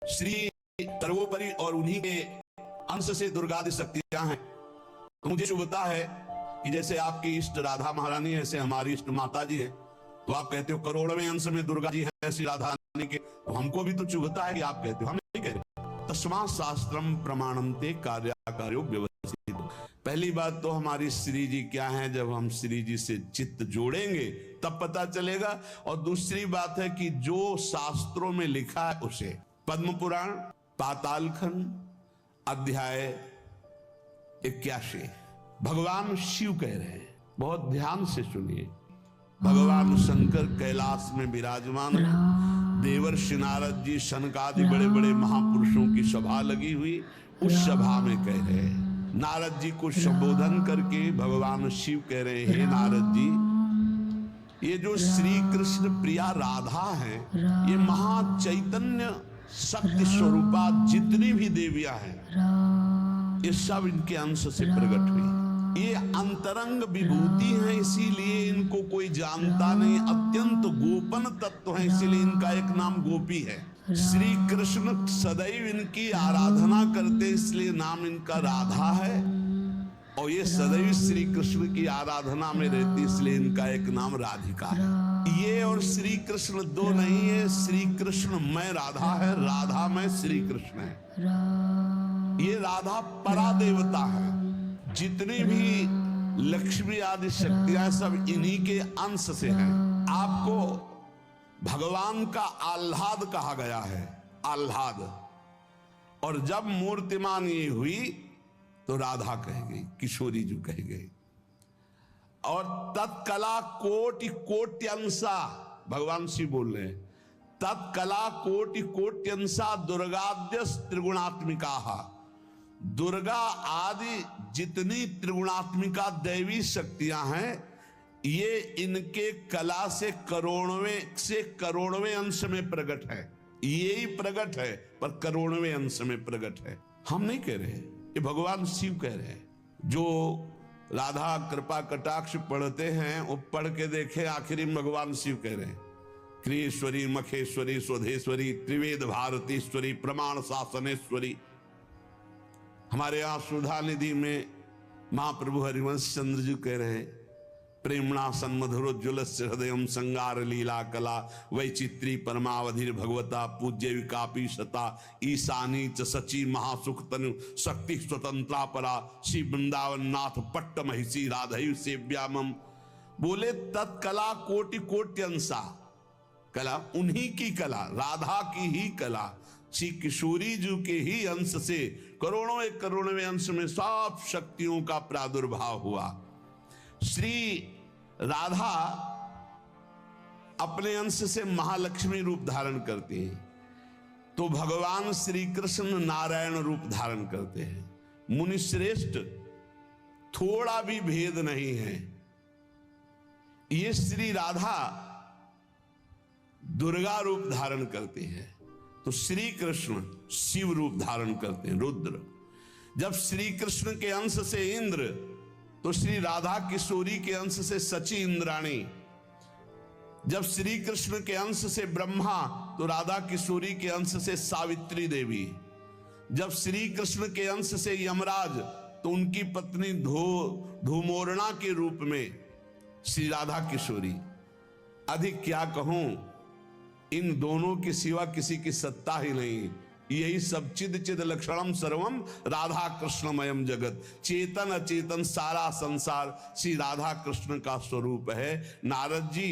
श्री सर्वोपरि और उन्हीं के अंश से दुर्गादि शक्तियां हैं। तो मुझे चुभता है कि जैसे आपकी इष्ट राधा महारानी है, ऐसे हमारी इष्ट माता जी है, तो आप कहते हो करोड़वें अंश में दुर्गा जी है श्री राधा रानी के, तो हमको भी तो चुभता है कि आप कहते हो, हम नहीं कह रहे। तस्मा शास्त्रम प्रमाणन्ते कार्याकार्यो व्यवस्थित। पहली बात तो हमारी श्री जी क्या है, जब हम श्री जी से चित्त जोड़ेंगे तब पता चलेगा। और दूसरी बात है कि जो शास्त्रों में लिखा है उसे, पद्म पुराण पातालखंड अध्याय 81 भगवान शिव कह रहे हैं, बहुत ध्यान से सुनिए। भगवान शंकर कैलाश में विराजमान, देवर्षि नारद जी शनकादि बड़े बड़े महापुरुषों की सभा लगी हुई, उस सभा में कह रहे हैं, नारद जी को संबोधन करके भगवान शिव कह रहे हैं, हे नारद जी, ये जो श्री कृष्ण प्रिया राधा है, ये महा चैतन्य शक्ति स्वरूपा जितनी भी देवियां हैं, ये सब इनके अंश से प्रकट हुई। ये अंतरंग विभूति है, इसीलिए इनको कोई जानता नहीं, अत्यंत गोपन तत्व है, इसीलिए इनका एक नाम गोपी है। श्री कृष्ण सदैव इनकी आराधना करते, इसलिए नाम इनका राधा है, और ये सदैव श्री कृष्ण की आराधना में रहती, इसलिए इनका एक नाम राधिका है। ये और श्री कृष्ण दो नहीं है, श्री कृष्ण में राधा है, राधा में श्री कृष्ण है। ये राधा परा देवता है, जितनी भी लक्ष्मी आदि शक्तियां सब इन्हीं के अंश से हैं। आपको भगवान का आह्लाद कहा गया है, आह्लाद। और जब मूर्तिमान ये हुई तो राधा कह गई, किशोरी जी कह गई। और तत्कला कोटि कोट्यंसा, भगवान शिव बोल रहे हैं, तत्कला कोटि कोट्यंसा दुर्गाद्यस त्रिगुणात्मिका। दुर्गा आदि जितनी त्रिगुणात्मिका दैवी शक्तियां हैं, ये इनके कला से करोड़वें अंश में प्रकट है। यही प्रकट है, पर करोड़वें अंश में प्रकट है। हम नहीं कह रहे, ये भगवान शिव कह रहे हैं। जो राधा कृपा कटाक्ष पढ़ते हैं, वो पढ़ के देखे, आखिरी में भगवान शिव कह रहे हैं, क्रियेश्वरी मखेश्वरी स्वधेश्वरी त्रिवेद भारतीश्वरी प्रमाण शासनेश्वरी। हमारे यहाँ सुधा निधि में महाप्रभु हरिवंश चंद्र जी कह रहे हैं, प्रेमणा सन्मधुरोज्वल हृदय संगार लीला कला वैचित्री परमावधिर भगवता पूज्य विकापी शता ईशानी च सची महासुख तनु शक्ति स्वतंत्रा परा श्री वृंदावन नाथ पट्ट महिषी राधयु सेव्यामम। बोले तत्कला कोटि कोट्यंसा, कला उन्हीं की कला, राधा की ही कला, श्री किशोरी जी के ही अंश से करोड़ों अंश में सब शक्तियों का प्रादुर्भाव हुआ। श्री राधा अपने अंश से महालक्ष्मी रूप धारण करती हैं, तो भगवान श्री कृष्ण नारायण रूप धारण करते हैं। मुनि श्रेष्ठ, थोड़ा भी भेद नहीं है। ये श्री राधा दुर्गा रूप धारण करते हैं, तो श्री कृष्ण शिव रूप धारण करते हैं, रुद्र। जब श्री कृष्ण के अंश से इंद्र, तो श्री राधा किशोरी के अंश से सची इंद्राणी। जब श्री कृष्ण के अंश से ब्रह्मा, तो राधा किशोरी के अंश से सावित्री देवी। जब श्री कृष्ण के अंश से यमराज, तो उनकी पत्नी धूमोरणा के रूप में श्री राधा किशोरी। अधिक क्या कहूं, इन दोनों के सिवा किसी की सत्ता ही नहीं। यही सब चिद चिद लक्षणम सर्वम राधा कृष्णमयम जगत। चेतन अचेतन सारा संसार श्री राधा कृष्ण का स्वरूप है। नारद जी